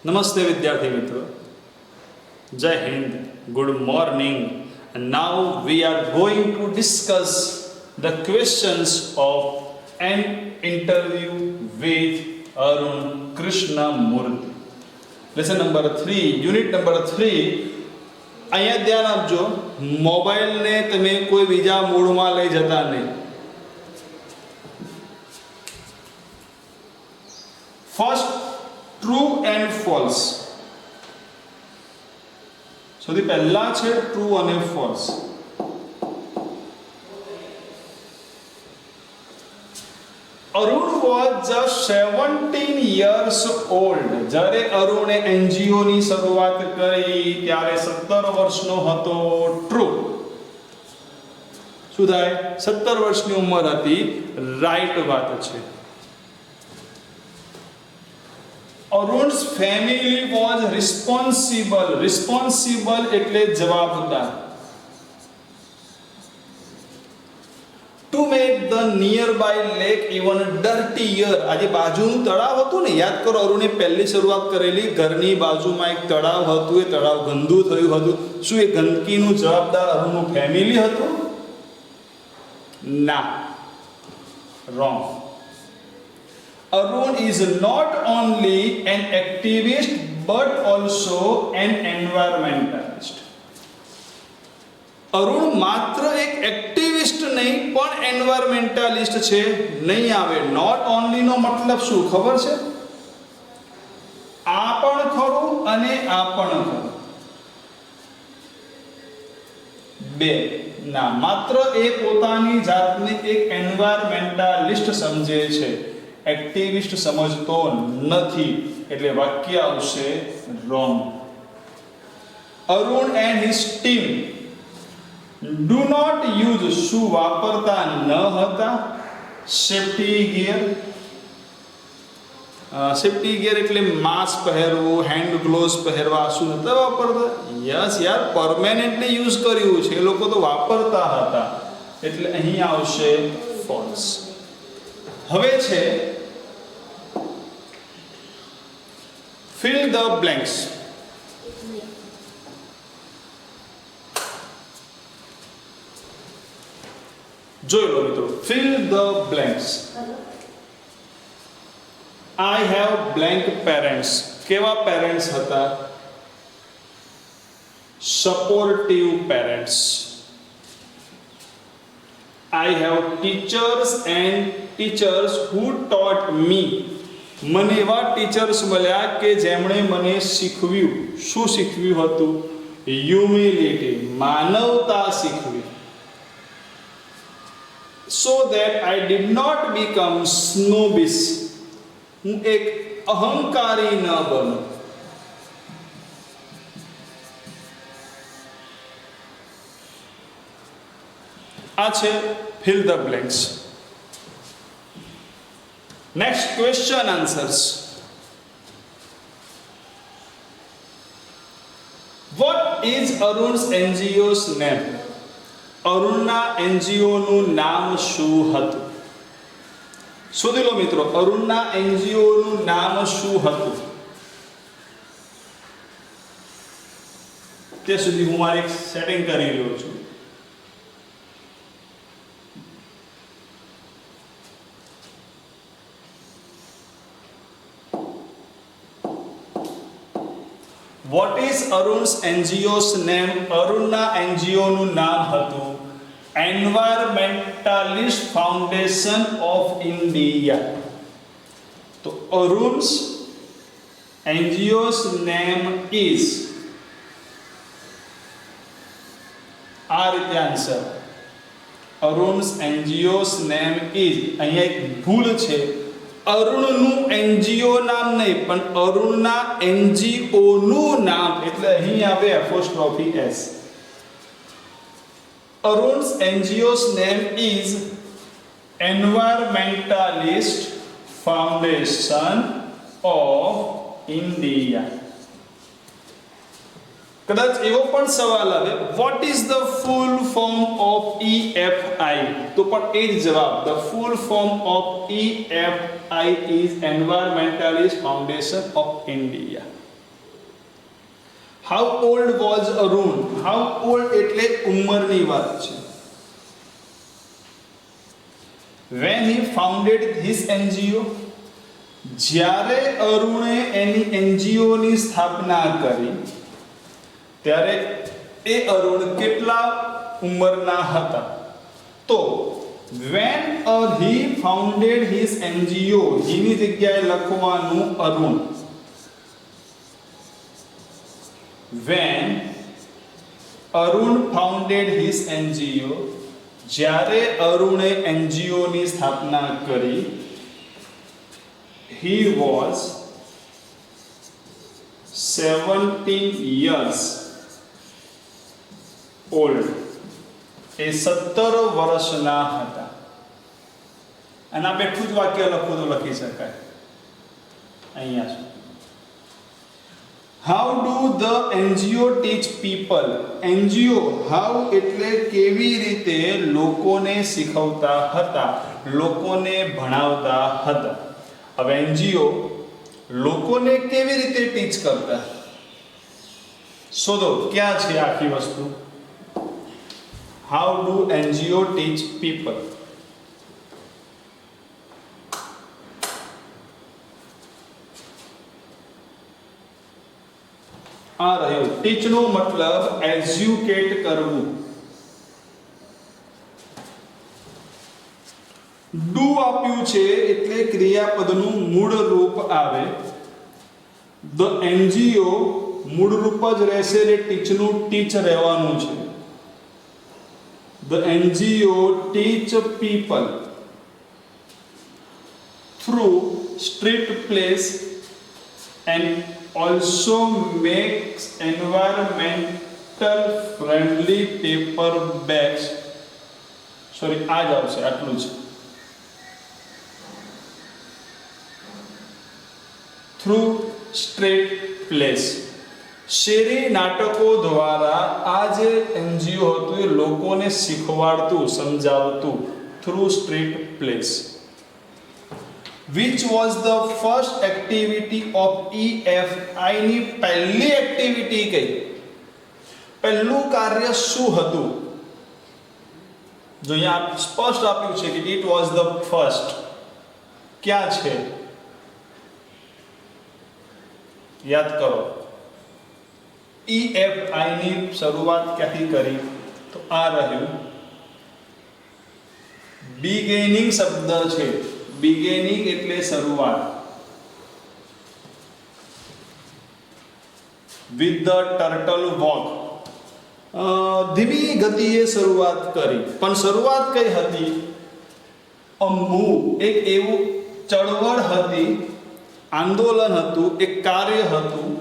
नमस्ते विद्यार्थी मित्रों, जय Hind, good morning. And now we are going to discuss the questions of an interview with Arun Krishnamurthy. Lesson number 3, unit number 3. અહીંયા ધ્યાન આપજો, મોબાઈલને તમે કોઈ બીજા મૂડમાં લઈ જતા નહીં. First, true and false. સૌથી પહેલા છે ટ્રુ અને false. Arun was just 17 years old. જ્યારે અરુણે એનજીઓ ની શરૂઆત કરી ત્યારે 17 વર્ષનો હતો. ટ્રુ. શું થાય? 17 વર્ષની ઉંમર હતી. રાઈટ વાત છે. Arun's family was responsible. Responsible એટલે જવાબદાર. To make the nearby lake even dirtier. આજે બાજુનું તળાવ હતું ને, યાદ કરો અરુણે પહેલી શરૂઆત કરેલી, ઘરની બાજુમાં એક તળાવ હતું, એ તળાવ ગંદુ થયું હતું. શું એ ગંદકીનું જવાબદાર અરુણનું ફેમિલી હતું? ના, wrong. Arun is not only an activist but also an environmentalist. Arun માત્ર એક એક્ટિવિસ્ટ નહીં પણ એન્વાયરમેન્ટાલિસ્ટ છે. નહીં આવે. નોટ ઓનલી નો મતલબ શું ખબર છે? આ પણ ખરું અને આ પણ ખરું. બે ના, માત્ર એ પોતાની જાતને એક એન્વાયરમેન્ટાલિસ્ટ સમજે છે, એક્ટિવિસ્ટ સમજતો નથી. એટલે વાક્ય આવશે wrong. Arun and his team do not use, શું વાપરતા ન હતા? Safety gear. સેફ્ટી ગિયર એટલે માસ્ક પહેરવું, હેન્ડ ગ્લોવ્સ પહેરવા, શું નતા વાપરતા? યસ યાર, પરમેનન્ટલી યુઝ કર્યું છે, એ લોકો તો વાપરતા હતા. એટલે અહીં આવશે ફોલ્સ. હવે છે fill the blanks. જોઈ લો મિત્રો, fill the blanks. I have blank parents. કેવા પેરેન્ટ્સ હતા? Supportive parents. I have teachers and teachers who taught me. મને એવા ટીચર્સ મળ્યા કે જેમણે મને શીખવ્યું. શું શીખવ્યું હતું? હ્યુમિલિટી, માનવતા શીખવી. So that I did not become snobbish. હું એક અહંકારી ન બનું. આ છે fill the blanks. Next question answers. What is Arun's NGO's name? અરુણના એનજીઓ નું નામ શું હતું? શોધી લો મિત્રો, અરુણના એનજીઓ નું નામ શું હતું? તે સુધી હું મારી સેટિંગ કરી રહ્યો છું. What is Arun's NGO's name? અરુણના એનજીઓ નું નામ હતું Environmentalist Foundation of India. તો Arun's NGO's name is, આ રીતે answer. Arun's NGO's name is, અહીંયા એક ભૂલ છે. અરુણનું એનજીઓ નામ નહીં પણ અરુણના એનજીઓ નું નામ, એટલે અહીં આવે apostrophe S. Arun's NGO's name is Environmentalist Foundation of India. કદાચ એવો પણ સવાલ આવે, what is the full form of EFI? તો પણ એ જ જવાબ, the full form of EFI is Environmentalist Foundation of India. How old was Arun? How old એટલે ઉંમરની વાત છે. When he founded his NGO, જ્યારે અરુણે એની NGO ની સ્થાપના કરી ત્યારે એ અરુણ કેટલા ઉંમરના હતા? તો when he founded his NGO, એની જગ્યાએ લખવાનું Arun. When Arun founded his NGO, જ્યારે અરુણે NGO ની સ્થાપના કરી, he was 17 years old. એ 17 વર્ષના હતા. અને આ બેઠું જ વાક્ય લખવું તો લખી શકાય અહીંયા સુધી. How do the NGO teach people? NGO how એટલે કેવી રીતે લોકોને શીખવતા હતા, લોકોને ભણાવતા હતા. હવે NGO લોકોને કેવી રીતે ટીચ કરતા? શોધો ક્યાં છે આખી વસ્તુ. How do NGO teach people? આ રહ્યું. ટીચ નો મતલબ એજ્યુકેટ કરવું. ડુ આપ્યું છે એટલે ક્રિયાપદનું મૂળ રૂપ આવે. ધ એનજીઓ મૂળ રૂપ જ રહેશે એટલે ટીચનું ટીચ રહેવાનું છે. The NGO teach people through street place and also makes environmental friendly paper bags. Sorry, આ જ આવશે, આટલું જ. Through street plays. શેરી નાટકો દ્વારા આ જે એનજીઓ હતું એ લોકોને શીખવાડતું, સમજાવતું. Through street plays. Which was the first activity of EFI? ની પહેલી એક્ટિવિટી કઈ? પહેલું કાર્ય શું હતું? જો અહીંયા સ્પષ્ટ આપ્યું છે કે it was the first. ક્યાં છે? યાદ કરો. EFI ની શરૂઆત ક્યાંથી કરી? તો આ રહ્યું. બિગિનિંગ શબ્દ છે. બિગિનિંગ એટલે શરૂઆત. With the turtle walk. ધીમી ગતિએ શરૂઆત કરી. પણ શરૂઆત કઈ હતી? અ મૂવ, એક એવું ચળવળ હતી, આંદોલન હતું, એક કાર્ય હતું.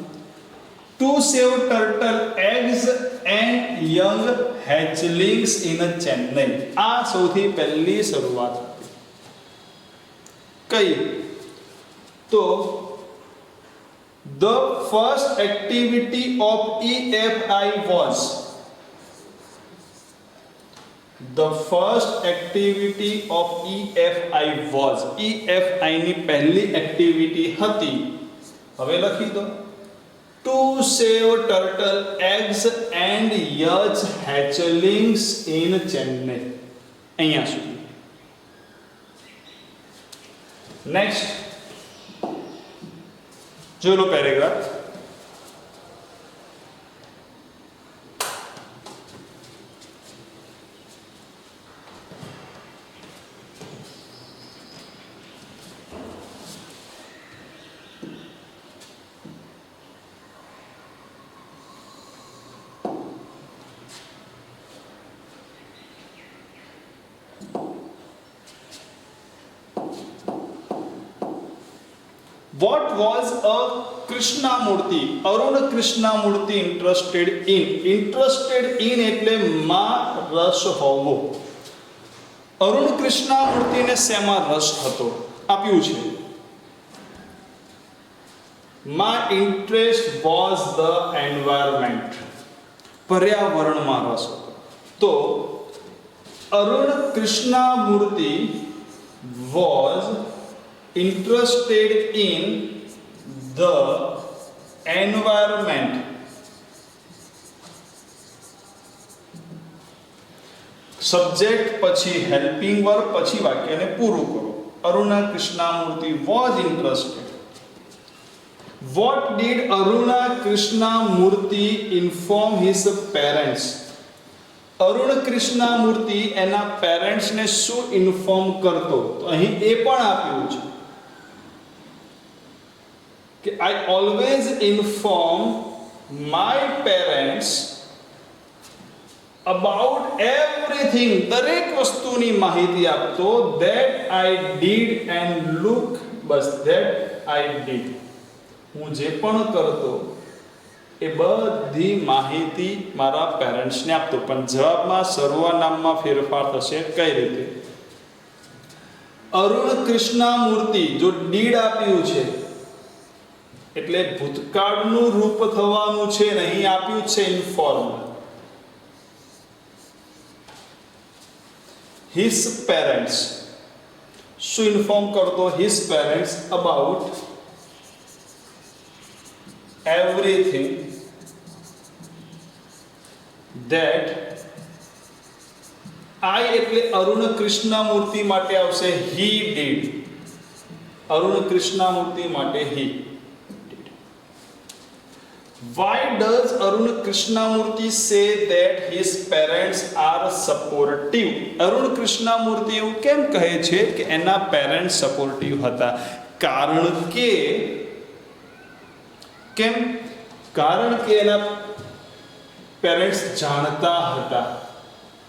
To save turtle eggs and young hatchlings in Chennai. આ સૌથી પહેલી શરૂઆત હતી. કઈ? તો the first activity of EFI was. The first activity of EFI was. EFI ની પહેલી એક્ટિવિટી હતી. હવે લખી દો. To save turtle eggs and young hatchlings in Chennai. અહીંયા સુધી. Next, जो लो paragraph. What was a Krishnamurti? Arun Krishnamurti interested in. Interested in એટલે માં રસ હોવો. અરુણ કૃષ્ણમૂર્તિને શેમાં રસ હતો? આપ્યું છે. My interest was the environment. પર્યાવરણમાં રસ હતો. તો Arun Krishnamurthy was interested in the environment. Subject પછી હેલ્પિંગ વર્બ પછી વાક્યને પૂરું કરો. Aruna Krishnamurthy was interested. What did Aruna Krishnamurthy inform his parents? Arun Krishnamurthy એના પેરેન્ટ્સને શું ઇન્ફોર્મ કરતો? તો અહીં એ પણ આપ્યું છે કે I always inform my parents about everything, દરેક વસ્તુની માહિતી આપતો. That I did and look, bus that I did, હું જે પણ કરતો એ બધી માહિતી મારા પેરેન્ટ્સને આપતો. પણ જવાબમાં સર્વનામમાં ફેરફાર થશે. કઈ રીતે? અરુણ કૃષ્ણામૂર્તિ, જો ડીડ આપ્યું છે એટલે ભૂતકાળનું રૂપ થવાનું છે ને અહીં આપ્યું છે ઇન્ફોર્મ. હિઝ પેરેન્ટ્સ, શું ઇન્ફોર્મ કરતો? His parents about everything that I એટલે અરુણ કૃષ્ણામૂર્તિ માટે આવશે he did. અરુણ કૃષ્ણામૂર્તિ માટે he did. Why does Arun Krishnamurti say that his parents are supportive? Arun Krishnamurti એવું કેમ કહે છે કે એના પેરેન્ટ્સ સપોર્ટિવ હતા? કારણ કે કેમ? કારણ કે એના પેરેન્ટ્સ જાણતા હતા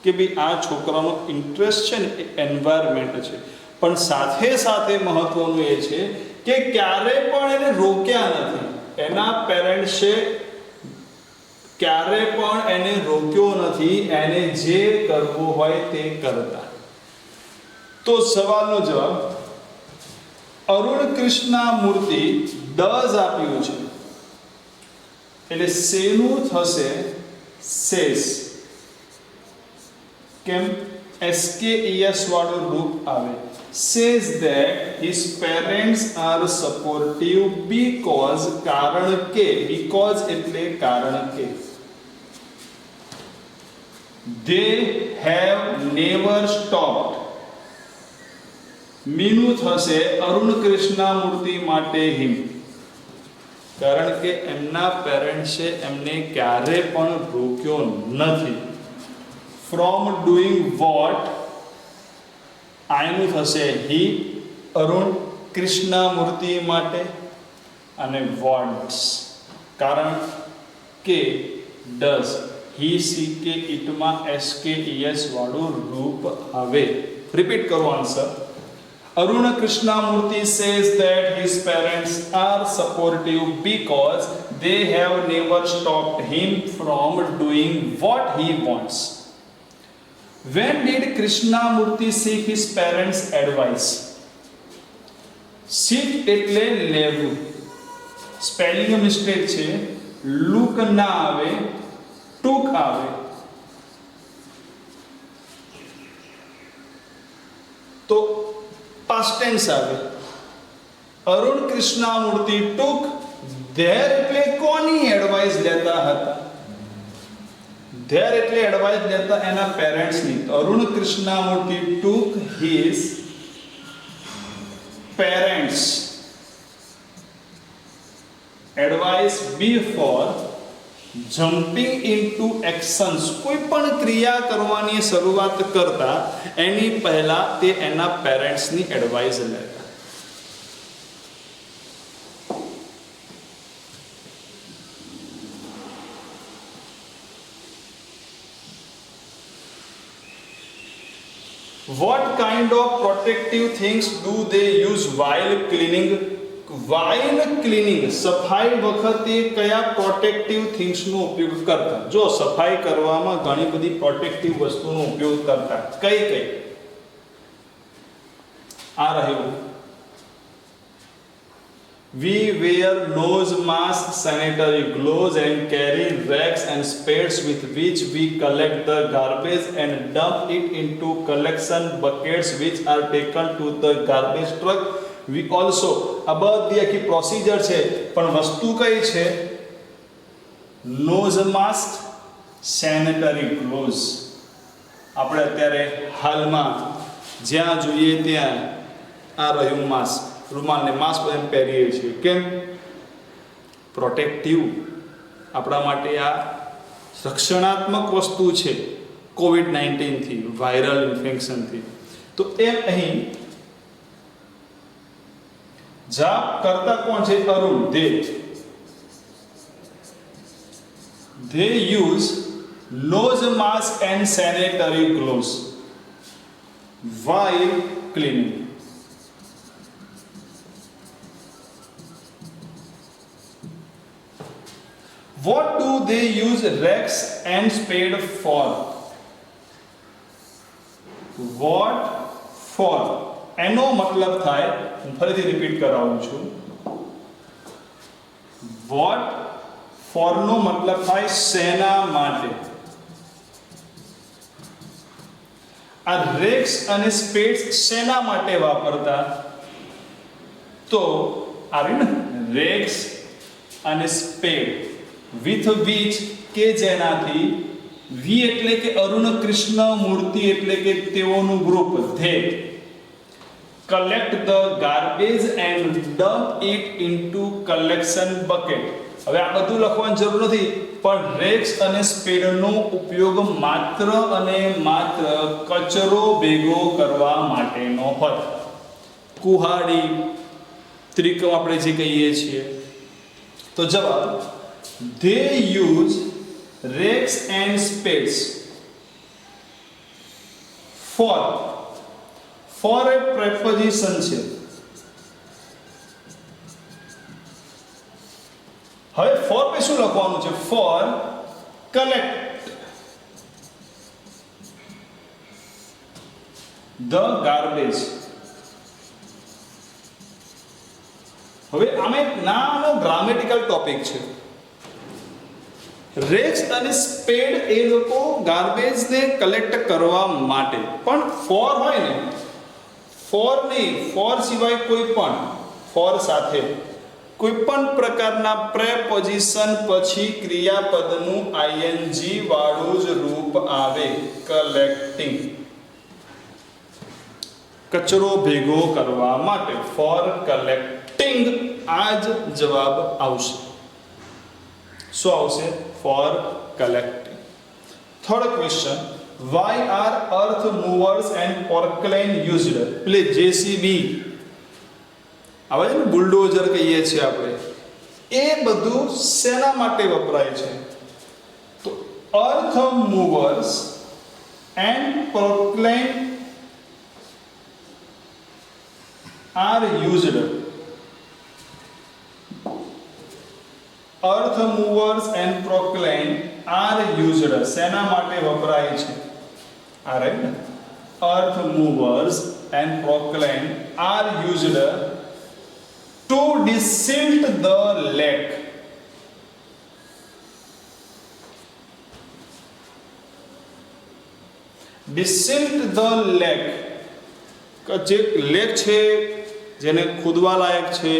કે ભાઈ આ છોકરાનો ઇન્ટરેસ્ટ છે ને એ એન્વાયરમેન્ટ છે. પણ સાથે સાથે મહત્વનું એ છે કે ક્યારે પણ એને રોક્યા નથી. એના પેરેન્ટ્સે ક્યારે પણ એને રોક્યો નથી. એને જે કરવું હોય તે કરતા. તો સવાલનો જવાબ અરુણ કૃષ્ણામૂર્તિ ડઝ આપ્યું છે એટલે શેનું થશે? સેસ. કેમ? SKES વાળું રૂપ આવે. says that his parents are supportive because, કારણ કે, because એટલે કારણ કે, they have never stopped. મીનું થશે અરુણ કૃષ્ણામૂર્તિ માટે હિમ. કારણ કે એમના પેરેન્ટ્સે એમને ક્યારે પણ રોક્યો નથી. ફ્રોમ ડુઈંગ વોટ, આનું થશે હી અરુણ કૃષ્ણામૂર્તિ માટે, અને વોન્ટ્સ કારણ કે ડઝ હી સી કે ઇટમાં SKES વાળું રૂપ આવે. રિપીટ કરો answer. Aruna Krishnamurti says that his parents are supportive because they have never stopped him from doing what he wants. When did Krishnamurti seek his parents' advice? Seek એટલે લેવું. Spelling mistake છે. Look ના આવે, ટુક આવે. તો past tense આવે. Arun Krishnamurti took their એટલે કોની એડવાઇસ લેતા હતા? their એટલે એડવાઇસ લેતા એના પેરેન્ટ્સની. Arun Krishnamurti took his parents advice before jumping into actions. કોઈ પણ ક્રિયા કરવાની શરૂઆત કરતા એની પહેલા તે એના પેરેન્ટ્સની એડવાઇસ લેતા. What kind of protective things do they use while cleaning? While cleaning, સફાઈ વખતે કયા પ્રોટેક્ટિવ થિંગ્સનો ઉપયોગ કરતા? જો સફાઈ કરવામાં ઘણી બધી પ્રોટેક્ટિવ વસ્તુનો ઉપયોગ કરતા. કઈ કઈ? આ રહ્યું. We wear nose masks, sanitary gloves and carry racks and spades with which we collect the garbage and dump it into collection buckets which are taken to the garbage truck. We also, આ બધી આખી procedure છે પણ વસ્તુ કઈ છે? Nose mask, sanitary gloves. આપણે અત્યારે હાલમાં જ્યાં જોઈએ ત્યાં આ રહ્યું માસ્ક, રૂમાલને માસ્ક એમ પહેરીએ છીએ. કેમ? પ્રોટેક્ટિવ, આપણા માટે આ રક્ષણાત્મક વસ્તુ છે કોવિડ-19 થી, વાયરલ ઇન્ફેક્શનથી. તો એમ અહીં જાપ કરતા કોણ છે? Arun. they use nose mask and sanitary gloves while cleaning. What do they use rakes and spade for? What for? એનો મતલબ થાય, હું ફરીથી રિપીટ કરાવું છું. What for નો મતલબ થાય શેના માટે. આ રેક્સ અને સ્પેડ્સ શેના માટે વાપરતા? તો આ રહ્યું ને, રેક્સ અને સ્પેડ with which કે જેનાથી, વી એટલે કે અરુણ કૃષ્ણ, મૂર્તિ એટલે કે તેઓનું group, they collect the garbage and dump it into collection bucket. હવે આ બધું લખવાની જરૂર નથી, પણ રેક્સ અને સ્પેડનો ઉપયોગ માત્ર અને માત્ર કચરો ભેગો કરવા માટેનો હોય. કુહાડી, ત્રિકમ આપણે જે કહીએ છીએ. તો જવાબ, they use rakes and spades for a preposition છે. હવે for पे શું લખવાનું છે? for collect the garbage. હવે આમાં એક નાનો ગ્રામેટિકલ ટોપિક છે. રેક્સ અને સ્પેડ એ લોકો ગાર્બેજને કલેક્ટ કરવા માટે, પણ ફોર હોય ને, ફોર નહીં, ફોર સિવાય કોઈ પણ, ફોર સાથે કોઈ પણ પ્રકારના પ્રેપોઝિશન પછી ક્રિયાપદનું આઈએનજી વાળું જ રૂપ આવે. કલેક્ટિંગ, કચરો ભેગો કરવા માટે, ફોર કલેક્ટિંગ. આ જ જવાબ આવશે. શું આવશે? For collecting. Third question, why are earth movers and porcelain used? એટલે જેસીબી આવે છે ને, બુલડોઝર કહીએ છીએ આપણે, એ બધું શેના માટે વપરાય છે? તો earth movers and porcelain are used. earth movers and porcelain are used. શેના માટે વપરાય છે? આ રાઈટ ને, earth movers and porcelain are used to desilt the lake. desilt the lake, જે લેક છે જેને ખોદવા લાયક છે,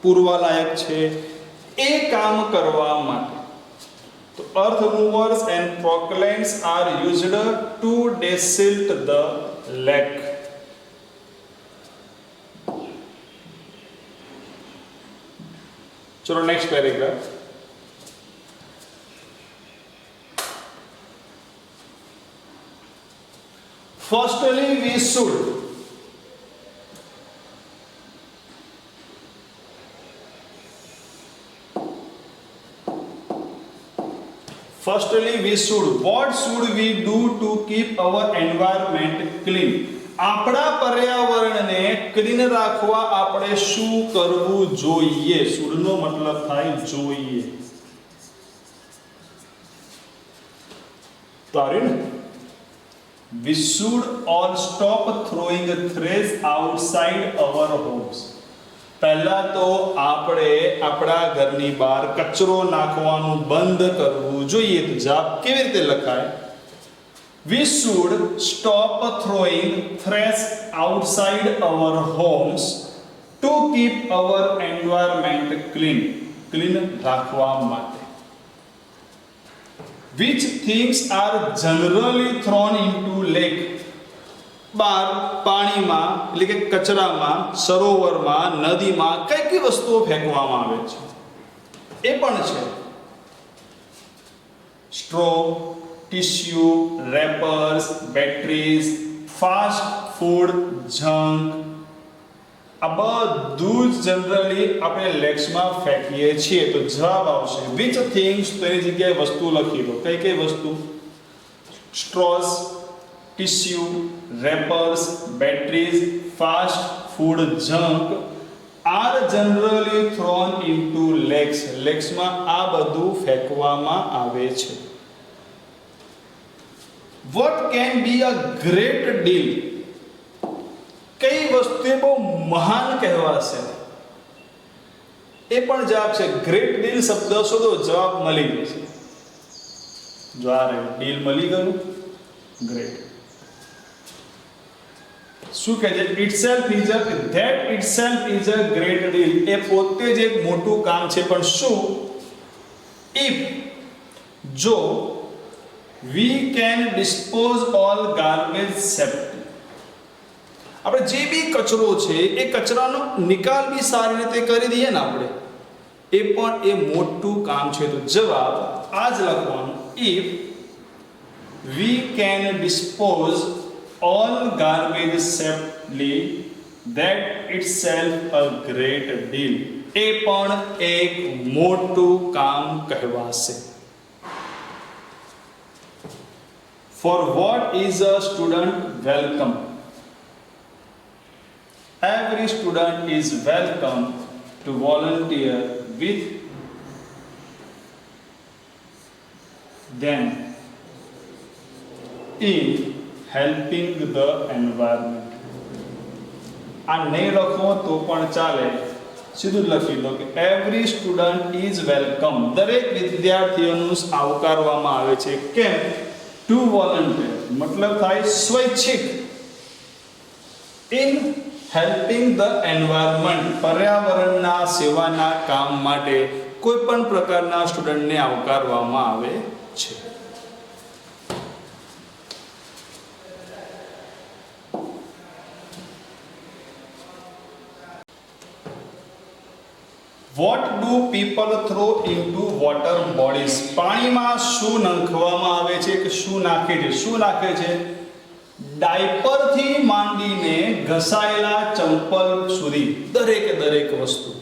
પૂરવા લાયક છે, એ કામ કરવા માટે. તો earth movers and porcelains are used to desilt the lake. ચલો next paragraph. Firstly, we should what should we do to keep our environment clean? આપણા પર્યાવરણને ક્લીન રાખવા આપણે શું કરવું જોઈએ? શુડનો મતલબ થાય જોઈએ. તો આ રહ્યું ને, we should all stop throwing trash outside our homes. પહેલા તો આપણે આપણા ઘરની બહાર કચરો નાખવાનું બંધ કરવું જોઈએ. તો જવાબ કેવી રીતે લખાય? We should stop throwing trash outside our homes to keep our environment clean. Clean રાખવા માટે. Which things are generally thrown into lake? બહાર પાણીમાં એટલે કે કચરામાં, સરોવરમાં, નદીમાં કઈ કઈ વસ્તુઓ ફેંકવામાં આવે છે એ પણ છે. Straw, tissue, wrappers, batteries, fast food, junk, આ બધું જ જનરલી આપણે લેક્સમાં ફેંકીએ છીએ. તો જવાબ આવશે વિચ થિંગ્સ. તો એની જગ્યાએ વસ્તુ લખી દો. કઈ કઈ વસ્તુ? Straws, tissue, wrappers, batteries, fast food, junk are generally thrown into lakes. લેક્સમાં આ બધું ફેંકવામાં આવે છે. What can be a great deal? કઈ વસ્તુ બહુ મહાન કહેવાશે? એ પણ જવાબ છે. ગ્રેટ ડીલ શબ્દ શોધો, જવાબ મળી જશે. જો આ રે ડીલ મળી ગયું. ગ્રેટ શું કહે છે? Itself is a that itself is a great deal. એ પોતે જ એક મોટું કામ છે. પણ શું? ઇફ જો we can dispose all garbage safely. આપણે જે બી કચરો છે એ કચરાનો નિકાલ બી સારી રીતે કરી દઈએ ને આપણે, એ પણ એ મોટું કામ છે. તો જવાબ આ જ લખવાનું. if we can dispose all garbage safely, that itself a great deal. એ પણ એક મોટું કામ કહેવાશે. For what is a student welcome? Every student is welcome to volunteer with them in helping the environment. આ નહીં લખો તો પણ ચાલે, સીધું લખી દો કે every student is welcome. દરેક વિદ્યાર્થીઓનું આવકારવામાં આવે છે. કેમ? ટુ વોલન્ટિયર મતલબ થાય સ્વૈચ્છિક. ઇન હેલ્પિંગ ધ એન્વાયરમેન્ટ પર્યાવરણના સેવાના કામ માટે કોઈ પણ પ્રકારના સ્ટુડન્ટને આવકારવામાં આવે છે. What do people throw into water bodies? પાણીમાં શું નાખવામાં આવે છે કે શું નાખે છે? શું નાખે છે? ડાયપરથી માંડીને ઘસાયેલા ચંપલ સુધી દરેક વસ્તુ.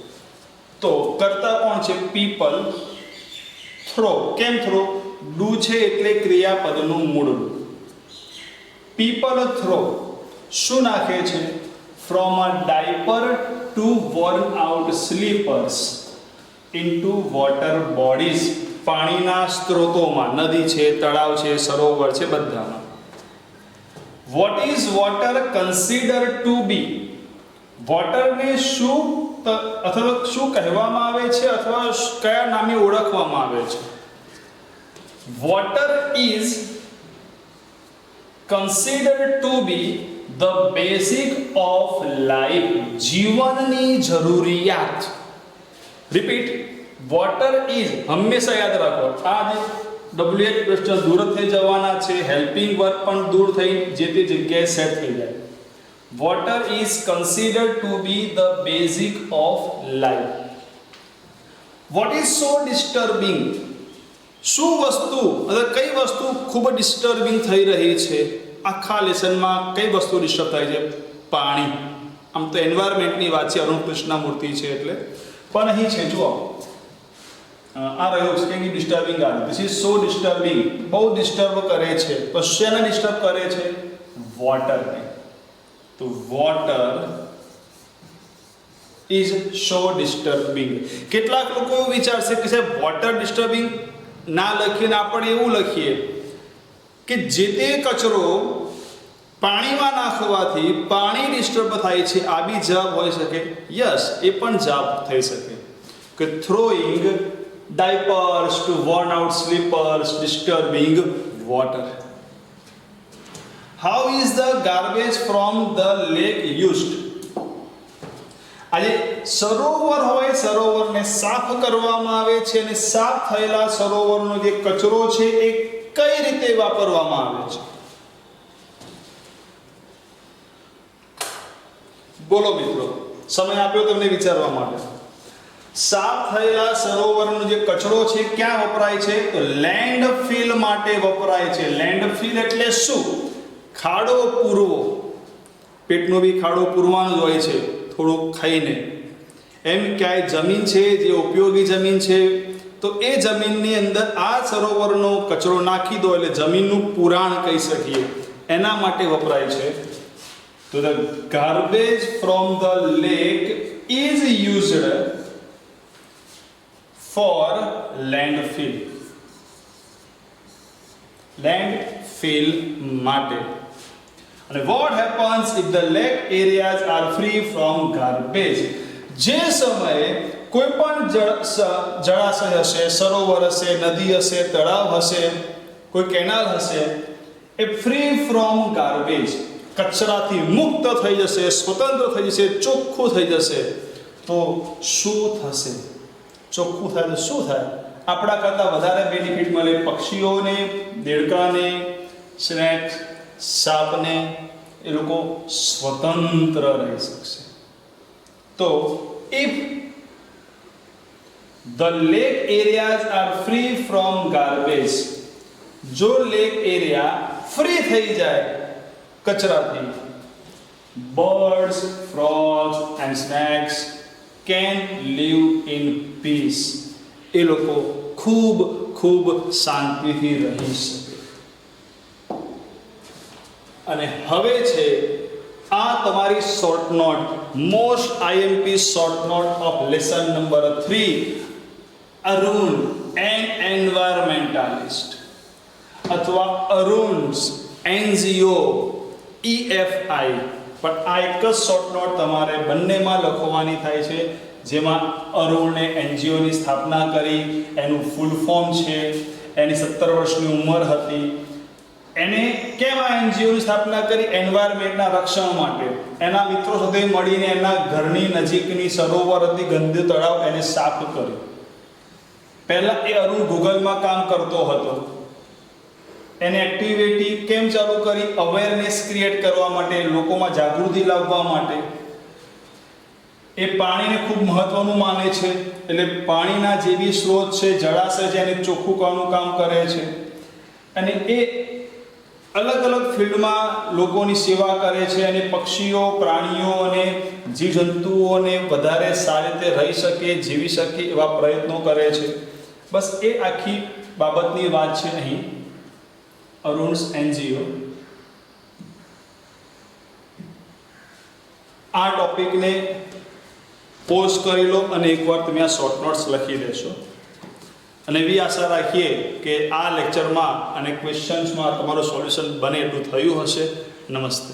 તો કરતા કોણ છે? પીપલ. થ્રો. કેમ થ્રો? ડુ છે એટલે ક્રિયાપદનું મૂળ રૂપ. પીપલ થ્રો શું નાખે છે? From a diaper to worn out slippers into water bodies. પાણીના સ્ત્રોતોમાં, નદી છે, તળાવ છે, સરોવર છે, બધામાં. What is water considered to be? વોટરને શું અથવા શું કહેવામાં આવે છે અથવા કયા નામે ઓળખવામાં આવે છે? Water is considered to be the basic of life. જીવનની જરૂરિયાત. રિપીટ. વોટર ઇઝ, હંમેશા યાદ રાખો. આ જે WH ક્વેશ્ચન દૂર થઈ જવાના છે, હેલ્પિંગ વર્ક પણ દૂર થઈ જે તે જગ્યાએ સેટ થઈ જાય. Water is considered to be the basic of life. What is so disturbing? શું વસ્તુ અથવા કઈ વસ્તુ ખૂબ ડિસ્ટર્બિંગ થઈ રહી છે? આખા લેસનમાં કઈ વસ્તુ ડિસ્ટર્બ થાય છે? પાણી. આમ તો એન્વાયરમેન્ટની વાત છે, અરુણ કૃષ્ણમૂર્તિ છે એટલે, પણ અહીં છે જુઓ આ રહ્યું છે કે ડિસ્ટર્બિંગ આ ધીસ ઇઝ સો ડિસ્ટર્બિંગ. બહુ ડિસ્ટર્બ કરે છે. તો શેને ડિસ્ટર્બ કરે છે? વોટરને. તો વોટર ઇઝ સો ડિસ્ટર્બિંગ. કેટલાક લોકો એવું વિચારશે કે સાહેબ વોટર ડિસ્ટર્બિંગ ના લખીને આપણે એવું લખીએ કે જે તે કચરો પાણીમાં નાખવાથી પાણી ડિસ્ટર્બ થાય છે. આ બી જવાબ હોઈ શકે. યસ, એ પણ જવાબ થઈ શકે કે throwing diapers to worn out slippers disturbing water. How is the garbage from the lake used? આજે સરોવર હોય, સરોવરને સાફ કરવામાં આવે છે અને સાફ થયેલા સરોવરનો જે કચરો છે એ કઈ રીતે વાપરવામાં આવે છે? બોલો મિત્રો, સમય આપ્યો તમને વિચારવા માટે. સાફ થયેલા સરોવરનો જે કચરો છે ક્યાં વપરાય છે? તો લેન્ડફિલ માટે વપરાય છે. લેન્ડફિલ એટલે શું? ખાડો પૂરવો. પેટનો બી ખાડો પૂરવાનો જ હોય છે થોડુંક ખાઈને. એમ ક્યાંય જમીન છે જે ઉપયોગી જમીન છે, તો એ જમીનની અંદર આ સરોવરનો કચરો નાખી દો એટલે જમીનનું પુરાણ કહી શકીએ, એના માટે વપરાય છે. તો the garbage from the lake is used four landfill. Landfill માટે. અને what happens if the lake areas are free from garbage? જે સમયે કોઈ પણ જળાશય હશે, સરોવર હશે, નદી હશે, તળાવ હશે, કોઈ કેનાલ હશે, એ ફ્રી ફ્રોમ ગાર્બેજ, કચરાથી મુક્ત થઈ જશે, સ્વતંત્ર થઈ જશે, ચોખ્ખું થઈ જશે, તો શું થશે? ચોખ્ખું થાય તો શું થાય? આપણા કરતાં વધારે બેનિફિટ મળે પક્ષીઓને, દેડકાને, સ્નેક્સ, સાપને. એ લોકો સ્વતંત્ર રહી શકશે. તો if the lake areas are free from garbage, જો લેક એરિયા ફ્રી થઈ જાય કચરાથી, birds, frogs and snakes can live in peace. એ લોકો ખૂબ ખૂબ શાંતિથી રહી શકે. અને હવે છે આ તમારી short note, most IMP short note of lesson number 3, Arun an environmentalist અથવા અરુણ્સ NGO EFI. પણ આ એક જ શોર્ટ નોટ તમારે બંનેમાં લખવાની થાય છે, જેમાં અરુણે NGOની સ્થાપના કરી, એનું ફૂલ ફોર્મ છે, એની 17 વર્ષની ઉંમર હતી, એને કેમ આ NGOની સ્થાપના કરી? એન્વાયરમેન્ટના રક્ષણ માટે. એના મિત્રો સાથે મળીને એના ઘરની નજીકની સરોવર હતી, ગંદુ તળાવ, એને સાફ કર્યું. પહેલા એ અરુણ ગૂગલમાં કામ કરતો હતો. એને એક્ટિવિટી કેમ ચાલુ કરી? અવેરનેસ ક્રિએટ કરવા માટે, લોકોમાં જાગૃતિ લાવવા માટે. એ પાણીને ખૂબ મહત્વનું માને છે, એટલે પાણીના જે બી સ્ત્રોત છે, જળાશય છે, એને ચોખ્ખું કરવાનું કામ કરે છે. અને એ અલગ અલગ ફિલ્ડમાં લોકોની સેવા કરે છે અને પક્ષીઓ, પ્રાણીઓ અને જીવજંતુઓને વધારે સારી રીતે રહી શકે, જીવી શકે એવા પ્રયત્નો કરે છે. બસ એ આખી બાબતની વાત છે અહીં અરુણ્સ NGO. આ ટોપિકને પોઝ કરી લો અને એકવાર તમે આ શોર્ટ નોટ્સ લખી દેશો. અને એવી આશા રાખીએ કે આ લેક્ચરમાં અને ક્વેશ્ચન્સમાં તમારું સોલ્યુશન બને એટલું થયું હશે. નમસ્તે.